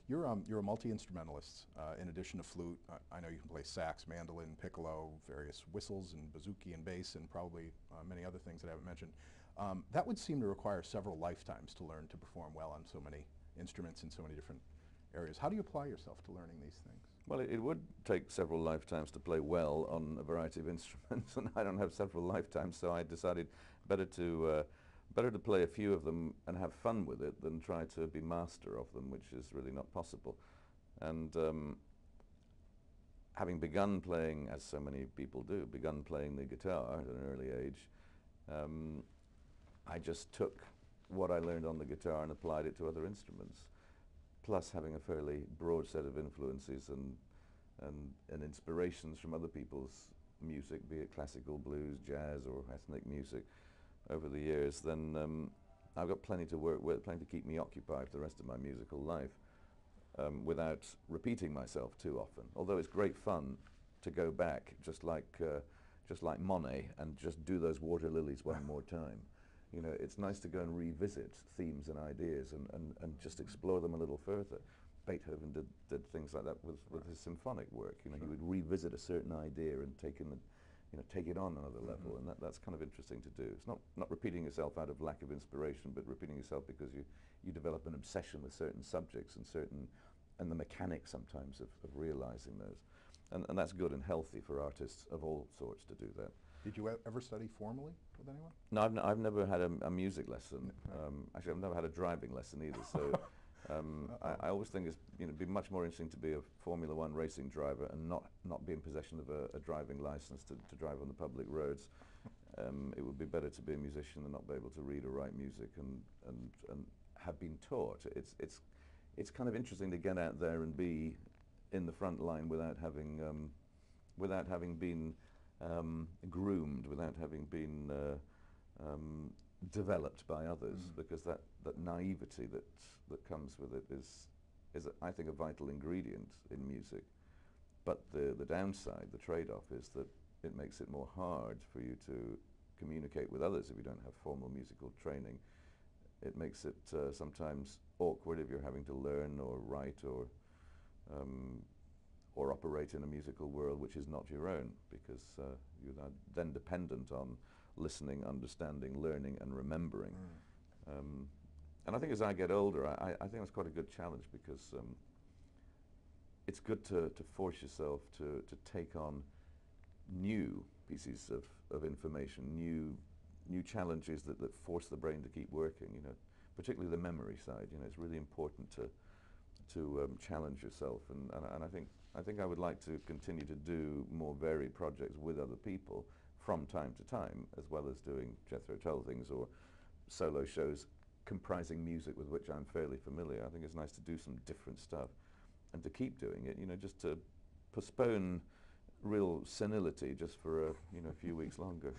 You're a multi-instrumentalist. In addition to flute, I know you can play sax, mandolin, piccolo, various whistles, and bouzouki and bass, and probably many other things that I haven't mentioned. That would seem to require several lifetimes to learn to perform well on so many instruments in so many different areas. How do you apply yourself to learning these things? Well, it would take several lifetimes to play well on a variety of instruments, and I don't have several lifetimes, so I decided better to play a few of them and have fun with it than try to be master of them, which is really not possible. And having begun playing, as so many people do, begun playing the guitar at an early age, I just took what I learned on the guitar and applied it to other instruments, plus having a fairly broad set of influences and inspirations from other people's music, be it classical, blues, jazz, or ethnic music over the years. Then I've got plenty to work with, plenty to keep me occupied for the rest of my musical life, without repeating myself too often. Although it's great fun to go back, just like Monet, and just do those water lilies one more time. You know, it's nice to go and revisit themes and ideas and just explore them a little further. Beethoven did things like that with his symphonic work. You know, he would revisit a certain idea and take it on another level, and that's kind of interesting to do. It's not repeating yourself out of lack of inspiration, but repeating yourself because you develop an obsession with certain subjects and the mechanics sometimes of realizing those. And that's good and healthy for artists of all sorts to do that. Did you ever study formally with anyone? No, I've never had a music lesson. Actually, I've never had a driving lesson either. So I always think it'd be much more interesting to be a Formula One racing driver and not be in possession of a driving license to drive on the public roads. It would be better to be a musician and not be able to read or write music and have been taught. It's kind of interesting to get out there and be in the front line without having been groomed, without having been developed by others, because that naivety that comes with it is I think a vital ingredient in music. But the downside, the trade-off, is that it makes it more hard for you to communicate with others if you don't have formal musical training. It makes it sometimes awkward if you're having to learn or write or operate in a musical world which is not your own, because you're then dependent on listening, understanding, learning, and remembering. And I think as I get older, I think that's quite a good challenge, because it's good to force yourself to take on new pieces of information, new challenges that force the brain to keep working. You know, particularly the memory side. You know, it's really important to challenge yourself, and I think I would like to continue to do more varied projects with other people from time to time, as well as doing Jethro Tull things or solo shows comprising music with which I'm fairly familiar. I think it's nice to do some different stuff and to keep doing it. You know, just to postpone real senility just for a few weeks longer.